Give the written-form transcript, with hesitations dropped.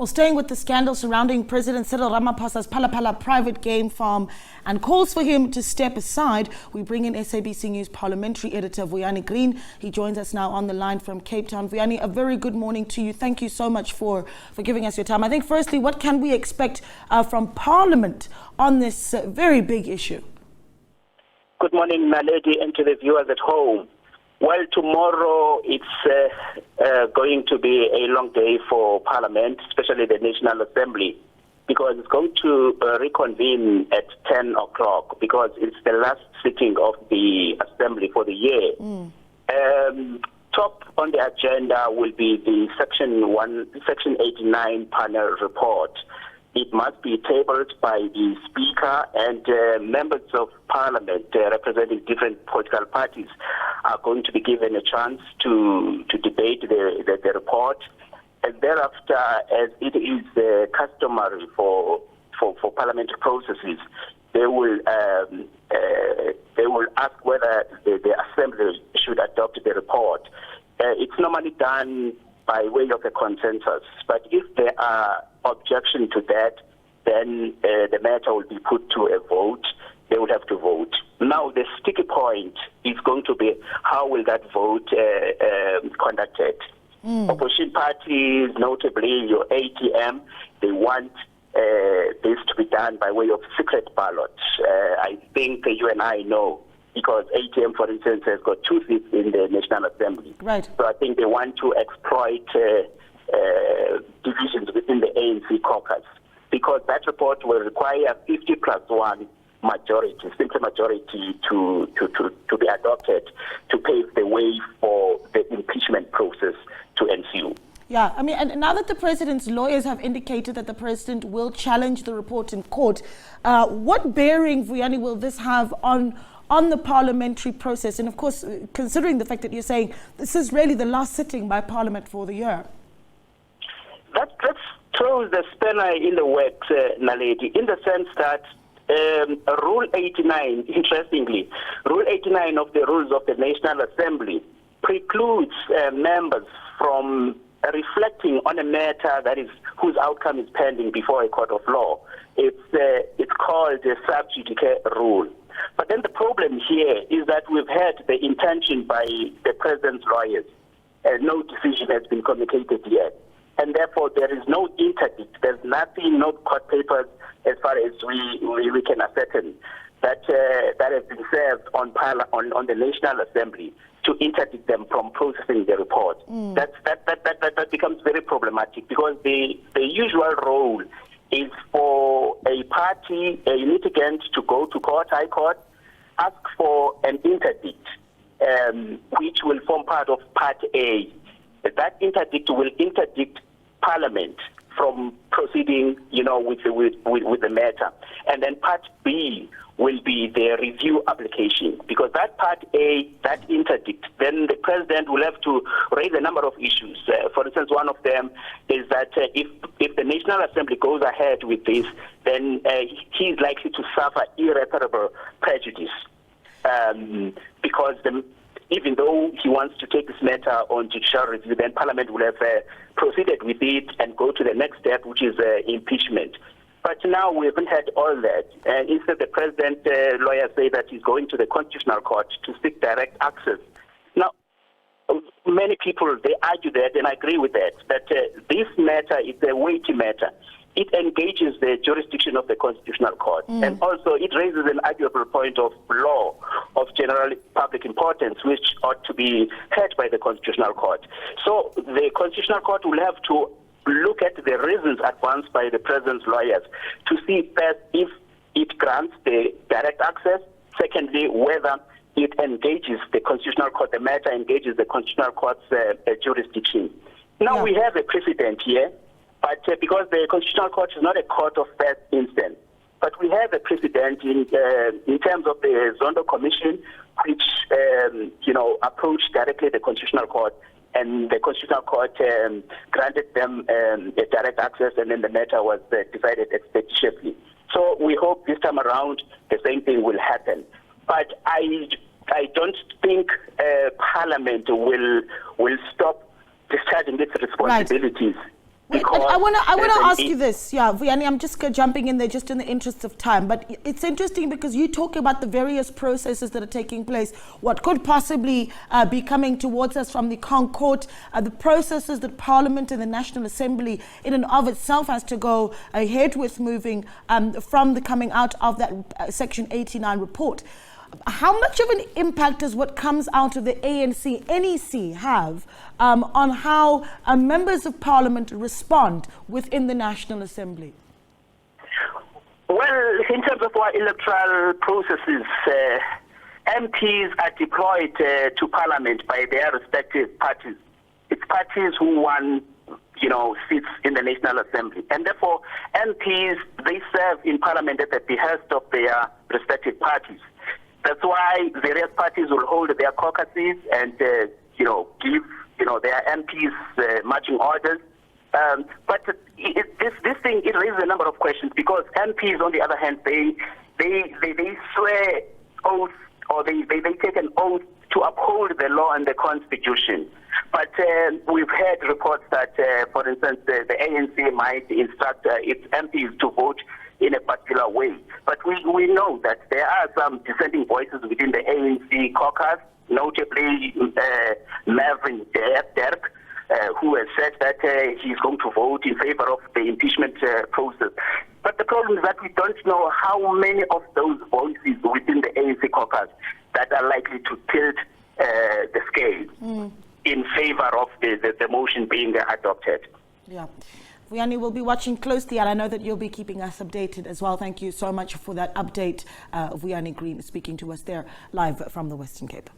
Well, staying with the scandal surrounding President Cyril Ramaphosa's Phala Phala private game farm and calls for him to step aside, we bring in SABC News Parliamentary editor Vuyani Green. He joins us now on the line from Cape Town. Vuyani, a very good morning to you. Thank you so much for giving us your time. I think firstly, what can we expect from Parliament on this very big issue? Good morning, my lady, and to the viewers at home. Well, tomorrow it's going to be a long day for Parliament, especially the National Assembly, because it's going to reconvene at 10 o'clock because it's the last sitting of the Assembly for the year. Top on the agenda will be the Section 89 panel report. It must be tabled by the Speaker, and members of Parliament representing different political parties are going to be given a chance to debate the report. And thereafter, as it is customary for parliamentary processes, they will ask whether the Assembly should adopt the report. It's normally done by way of a consensus, but if there are objection to that, then the matter will be put to a vote. They would have to vote. Now, the sticky point is going to be how will that vote conducted. Opposition parties, notably your ATM, they want this to be done by way of secret ballot. I think you and I know, because ATM, for instance, has got 2 seats in the National Assembly. Right. So I think they want to exploit divisions within the ANC caucus, because that report will require 50+1 majority, simple majority to be adopted to pave the way for the impeachment process to ensue. Yeah, I mean, and now that the president's lawyers have indicated that the president will challenge the report in court, what bearing, Vuyani, will this have on the parliamentary process? And of course, considering the fact that you're saying this is really the last sitting by Parliament for the year. That throws the spanner in the works, Naledi, in the sense that Rule 89, interestingly, Rule 89 of the Rules of the National Assembly precludes members from reflecting on a matter that is whose outcome is pending before a court of law. It's called the sub judice rule. But then the problem here is that we've had the intention by the president's lawyers. No decision has been communicated yet. And therefore, there is no interdict. There's nothing, no court papers, as far as we can ascertain, that has been served on the National Assembly to interdict them from processing the report. That becomes very problematic, because the usual role is for a party, a litigant, to go to court, high court, ask for an interdict, which will form part of Part A. That interdict will interdict Parliament from proceeding, with the matter. And then Part B will be the review application, because that Part A, that interdict, then the president will have to raise a number of issues. For instance, one of them is that if the National Assembly goes ahead with this, then he is likely to suffer irreparable prejudice, because even though he wants to take this matter on judicial review, then Parliament will have proceeded with it and go to the next step, which is impeachment. But now we haven't had all that. Instead, the president lawyers say that he's going to the Constitutional Court to seek direct access. Now, many people, they argue that, and I agree with that this matter is a weighty matter. It engages the jurisdiction of the Constitutional Court. And also it raises an arguable point of law of general public importance, which ought to be heard by the Constitutional Court. So the Constitutional Court will have to look at the reasons advanced by the president's lawyers to see first if it grants the direct access, secondly, whether it engages the Constitutional Court, the matter engages the Constitutional Court's jurisdiction. Now we have a precedent here. But because the Constitutional Court is not a court of first instance, but we have a precedent in terms of the Zondo Commission, which approached directly the Constitutional Court, and the Constitutional Court granted them a direct access, and then the matter was decided expeditiously. So we hope this time around the same thing will happen. But I don't think Parliament will stop discharging its responsibilities. Right. I want to ask you this. Yeah, Vuyani, I'm just jumping in there just in the interest of time. But it's interesting because you talk about the various processes that are taking place, what could possibly be coming towards us from the Crown Court, the processes that Parliament and the National Assembly in and of itself has to go ahead with moving from the coming out of that Section 89 report. How much of an impact does what comes out of the ANC, NEC have on how members of Parliament respond within the National Assembly? Well, in terms of our electoral processes, MPs are deployed to Parliament by their respective parties. It's parties who won, seats in the National Assembly. And therefore, MPs, they serve in Parliament at the behest of their respective parties. That's why various parties will hold their caucuses and, give, their MPs marching orders. But this thing, it raises a number of questions because MPs, on the other hand, they swear oath or they take an oath to uphold the law and the Constitution. But we've heard reports that, for instance, the ANC might instruct its MPs to vote in a particular way. But we know that there are some dissenting voices within the ANC caucus, notably Marvin Derk, who has said that he's going to vote in favor of the impeachment process. But the problem is that we don't know how many of those voices within the ANC caucus that are likely to tilt the scale in favor of the motion being adopted. Yeah. Vuyani, we'll be watching closely, and I know that you'll be keeping us updated as well. Thank you so much for that update. Vuyani Green speaking to us there live from the Western Cape.